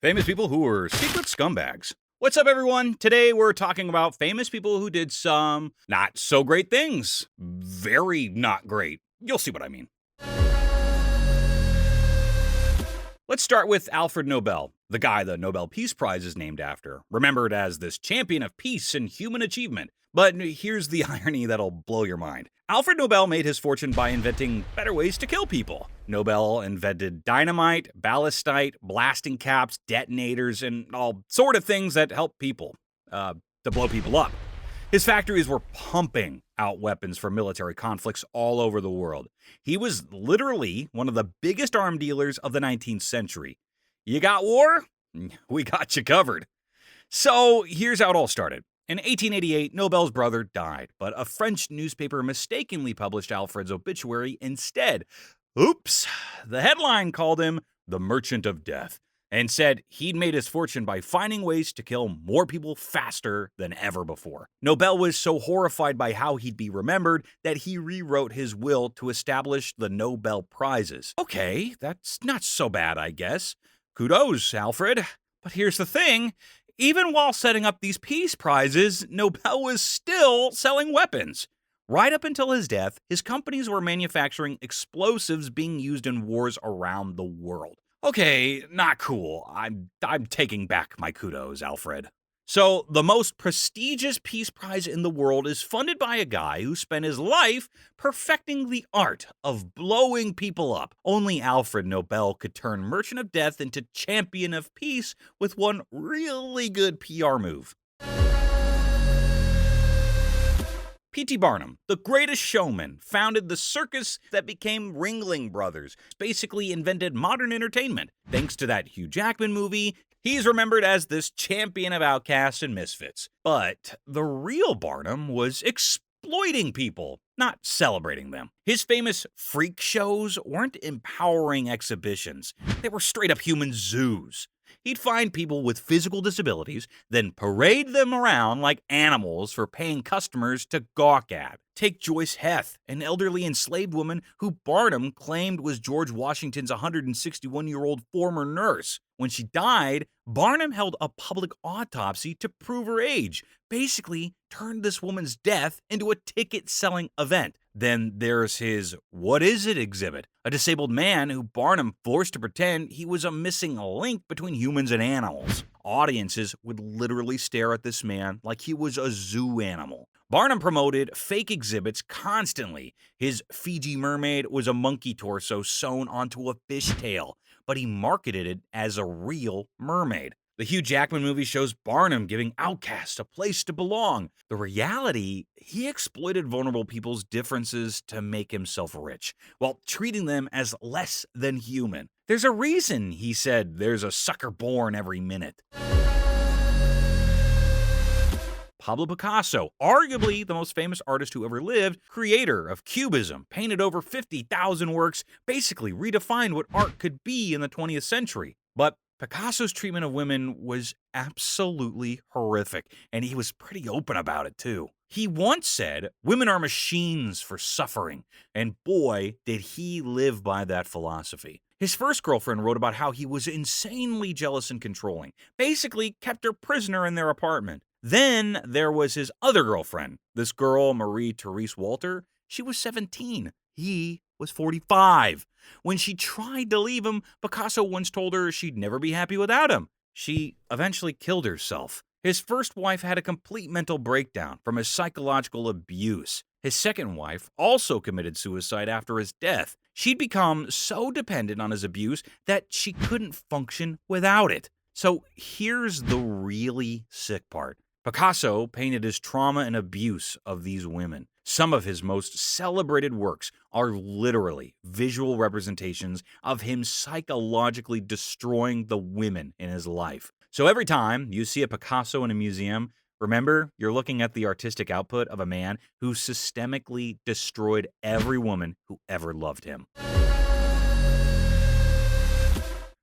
Famous people who were secret scumbags. What's up, everyone? Today we're talking about famous people who did some not so great things. Very not great. You'll see what I mean. Let's start with Alfred Nobel, the guy the Nobel Peace Prize is named after, remembered as this champion of peace and human achievement. But here's the irony that'll blow your mind. Alfred Nobel made his fortune by inventing better ways to kill people. Nobel invented dynamite, ballistite, blasting caps, detonators, and all sort of things that help people, to blow people up. His factories were pumping out weapons for military conflicts all over the world. He was literally one of the biggest arms dealers of the 19th century. You got war? We got you covered. So here's how it all started. In 1888, Nobel's brother died, but a French newspaper mistakenly published Alfred's obituary instead. Oops. The headline called him the Merchant of Death and said he'd made his fortune by finding ways to kill more people faster than ever before. Nobel was so horrified by how he'd be remembered that he rewrote his will to establish the Nobel Prizes. Okay, that's not so bad, I guess. Kudos, Alfred. But here's the thing. Even while setting up these peace prizes, Nobel was still selling weapons. Right up until his death, his companies were manufacturing explosives being used in wars around the world. Okay, not cool. I'm taking back my kudos, Alfred. So, the most prestigious peace prize in the world is funded by a guy who spent his life perfecting the art of blowing people up. Only Alfred Nobel could turn Merchant of Death into Champion of Peace with one really good PR move. P.T. Barnum, the greatest showman, founded the circus that became Ringling Brothers, basically invented modern entertainment. Thanks to that Hugh Jackman movie, he's remembered as this champion of outcasts and misfits. But the real Barnum was exploiting people, not celebrating them. His famous freak shows weren't empowering exhibitions. They were straight up human zoos. He'd find people with physical disabilities, then parade them around like animals for paying customers to gawk at. Take Joyce Heth, an elderly enslaved woman who Barnum claimed was George Washington's 161-year-old former nurse. When she died, Barnum held a public autopsy to prove her age, basically turned this woman's death into a ticket-selling event. Then there's his What Is It exhibit, a disabled man who Barnum forced to pretend he was a missing link between humans and animals. Audiences would literally stare at this man like he was a zoo animal. Barnum promoted fake exhibits constantly. His Fiji mermaid was a monkey torso sewn onto a fish tail, but he marketed it as a real mermaid. The Hugh Jackman movie shows Barnum giving outcasts a place to belong. The reality, he exploited vulnerable people's differences to make himself rich, while treating them as less than human. There's a reason he said there's a sucker born every minute. Pablo Picasso, arguably the most famous artist who ever lived, creator of Cubism, painted over 50,000 works, basically redefined what art could be in the 20th century. But Picasso's treatment of women was absolutely horrific, and he was pretty open about it too. He once said, "Women are machines for suffering," and boy, did he live by that philosophy. His first girlfriend wrote about how he was insanely jealous and controlling, basically kept her prisoner in their apartment. Then there was his other girlfriend, this girl, Marie Therese Walter. She was 17. He was 45. When she tried to leave him, Picasso once told her she'd never be happy without him. She eventually killed herself. His first wife had a complete mental breakdown from his psychological abuse. His second wife also committed suicide after his death. She'd become so dependent on his abuse that she couldn't function without it. So here's the really sick part. Picasso painted his trauma and abuse of these women. Some of his most celebrated works are literally visual representations of him psychologically destroying the women in his life. So every time you see a Picasso in a museum, remember you're looking at the artistic output of a man who systemically destroyed every woman who ever loved him.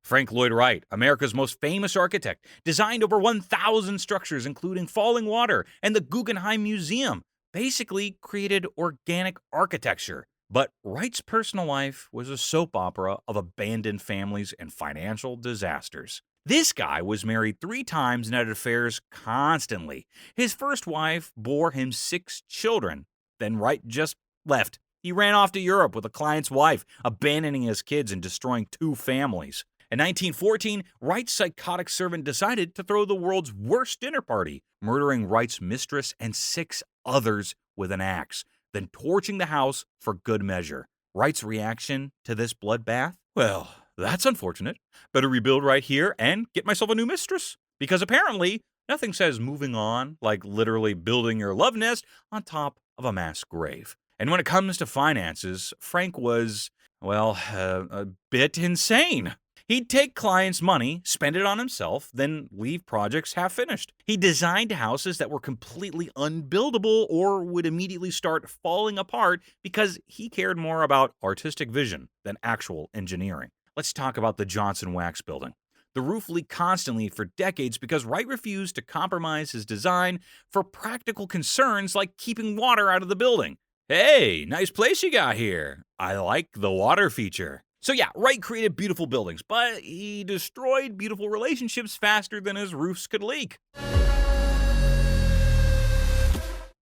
Frank Lloyd Wright, America's most famous architect, designed over 1,000 structures including Falling Water and the Guggenheim Museum, basically created organic architecture. But Wright's personal life was a soap opera of abandoned families and financial disasters. This guy was married 3 times and had affairs constantly. His first wife bore him 6 children. Then Wright just left. He ran off to Europe with a client's wife, abandoning his kids and destroying 2 families. In 1914, Wright's psychotic servant decided to throw the world's worst dinner party, murdering Wright's mistress and 6 others with an axe, then torching the house for good measure. Wright's reaction to this bloodbath? Well, that's unfortunate. Better rebuild right here and get myself a new mistress. Because apparently, nothing says moving on like literally building your love nest on top of a mass grave. And when it comes to finances, Frank was, well, a bit insane. He'd take clients' money, spend it on himself, then leave projects half finished. He designed houses that were completely unbuildable or would immediately start falling apart because he cared more about artistic vision than actual engineering. Let's talk about the Johnson Wax Building. The roof leaked constantly for decades because Wright refused to compromise his design for practical concerns like keeping water out of the building. Hey, nice place you got here. I like the water feature. So yeah, Wright created beautiful buildings, but he destroyed beautiful relationships faster than his roofs could leak.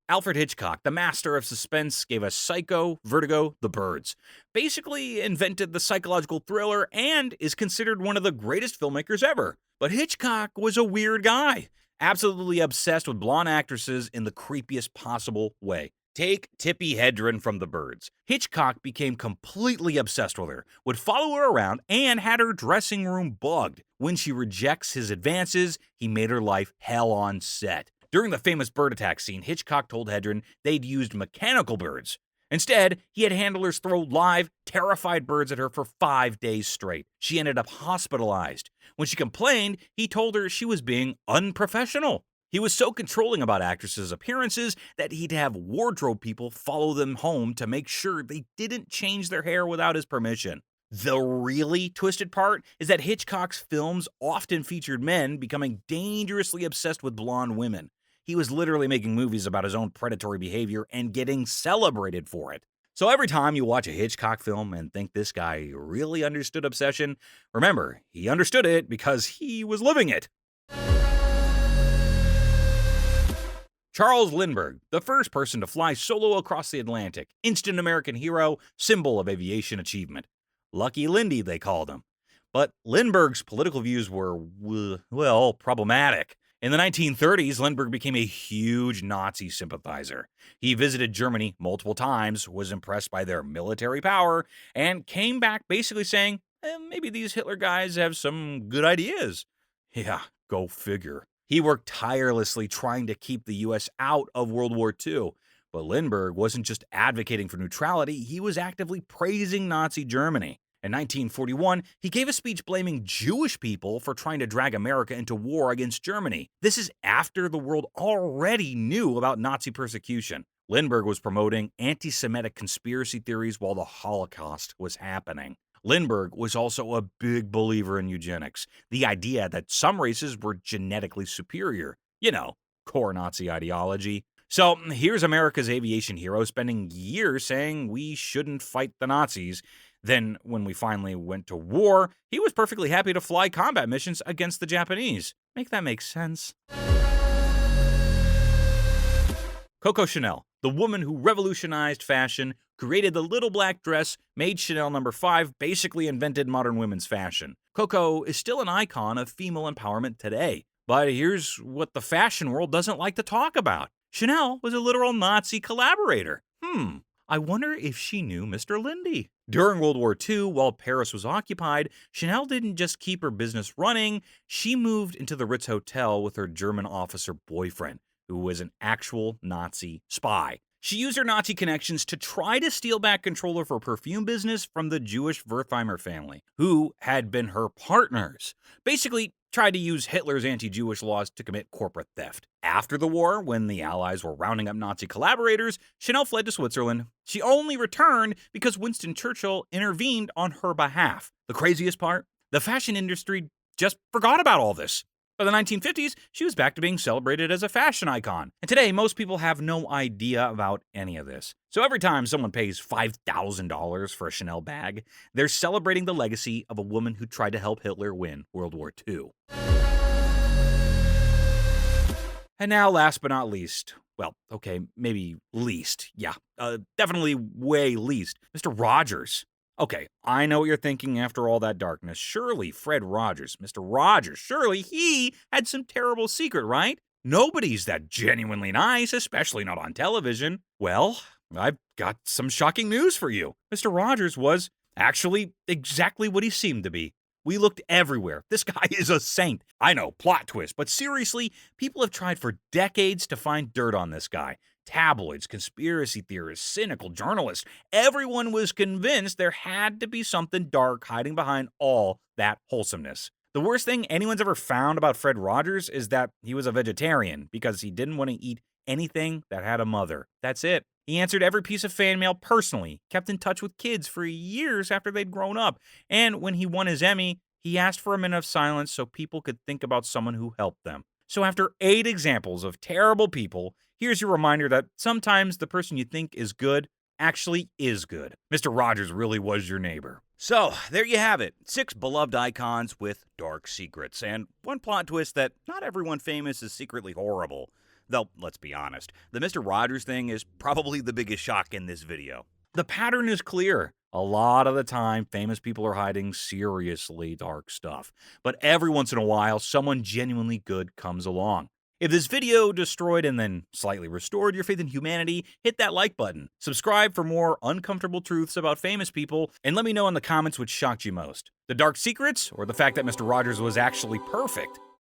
Alfred Hitchcock, the master of suspense, gave us Psycho, Vertigo, The Birds. Basically invented the psychological thriller and is considered one of the greatest filmmakers ever. But Hitchcock was a weird guy, absolutely obsessed with blonde actresses in the creepiest possible way. Take Tippi Hedren from The Birds. Hitchcock became completely obsessed with her, would follow her around, and had her dressing room bugged. When she rejects his advances, he made her life hell on set. During the famous bird attack scene, Hitchcock told Hedren they'd used mechanical birds. Instead, he had handlers throw live, terrified birds at her for 5 days straight. She ended up hospitalized. When she complained, he told her she was being unprofessional. He was so controlling about actresses' appearances that he'd have wardrobe people follow them home to make sure they didn't change their hair without his permission. The really twisted part is that Hitchcock's films often featured men becoming dangerously obsessed with blonde women. He was literally making movies about his own predatory behavior and getting celebrated for it. So every time you watch a Hitchcock film and think this guy really understood obsession, remember, he understood it because he was living it. Charles Lindbergh, the first person to fly solo across the Atlantic, instant American hero, symbol of aviation achievement. Lucky Lindy, they called him. But Lindbergh's political views were, well, problematic. In the 1930s, Lindbergh became a huge Nazi sympathizer. He visited Germany multiple times, was impressed by their military power, and came back basically saying, maybe these Hitler guys have some good ideas. Yeah, go figure. He worked tirelessly trying to keep the U.S. out of World War II. But Lindbergh wasn't just advocating for neutrality, he was actively praising Nazi Germany. In 1941, he gave a speech blaming Jewish people for trying to drag America into war against Germany. This is after the world already knew about Nazi persecution. Lindbergh was promoting anti-Semitic conspiracy theories while the Holocaust was happening. Lindbergh was also a big believer in eugenics, the idea that some races were genetically superior. You know, core Nazi ideology. So here's America's aviation hero spending years saying we shouldn't fight the Nazis. Then, when we finally went to war, he was perfectly happy to fly combat missions against the Japanese. Make that make sense? Coco Chanel, the woman who revolutionized fashion, created the little black dress, made Chanel No. 5, basically invented modern women's fashion. Coco is still an icon of female empowerment today. But here's what the fashion world doesn't like to talk about. Chanel was a literal Nazi collaborator. I wonder if she knew Mr. Lindy. During World War II, while Paris was occupied, Chanel didn't just keep her business running, she moved into the Ritz Hotel with her German officer boyfriend, who was an actual Nazi spy. She used her Nazi connections to try to steal back control of her perfume business from the Jewish Wertheimer family, who had been her partners. Basically, tried to use Hitler's anti-Jewish laws to commit corporate theft. After the war, when the Allies were rounding up Nazi collaborators, Chanel fled to Switzerland. She only returned because Winston Churchill intervened on her behalf. The craziest part? The fashion industry just forgot about all this. By the 1950s, she was back to being celebrated as a fashion icon. And today, most people have no idea about any of this. So every time someone pays $5,000 for a Chanel bag, they're celebrating the legacy of a woman who tried to help Hitler win World War II. And now, last but not least, well, okay, maybe least, yeah, definitely way least, Mr. Rogers. Okay, I know what you're thinking after all that darkness. Surely Fred Rogers, Mr. Rogers, surely he had some terrible secret, right? Nobody's that genuinely nice, especially not on television. Well, I've got some shocking news for you. Mr. Rogers was actually exactly what he seemed to be. We looked everywhere. This guy is a saint. I know, plot twist, but seriously, people have tried for decades to find dirt on this guy. Tabloids, conspiracy theorists, cynical journalists. Everyone was convinced there had to be something dark hiding behind all that wholesomeness. The worst thing anyone's ever found about Fred Rogers is that he was a vegetarian because he didn't want to eat anything that had a mother. That's it. He answered every piece of fan mail personally, kept in touch with kids for years after they'd grown up, and when he won his Emmy, he asked for a minute of silence so people could think about someone who helped them. So after 8 examples of terrible people, here's your reminder that sometimes the person you think is good actually is good. Mr. Rogers really was your neighbor. So, there you have it. 6 beloved icons with dark secrets, and one plot twist that not everyone famous is secretly horrible. Though, let's be honest, the Mr. Rogers thing is probably the biggest shock in this video. The pattern is clear. A lot of the time, famous people are hiding seriously dark stuff. But every once in a while, someone genuinely good comes along. If this video destroyed and then slightly restored your faith in humanity, hit that like button. Subscribe for more uncomfortable truths about famous people, and let me know in the comments which shocked you most. The dark secrets, or the fact that Mr. Rogers was actually perfect?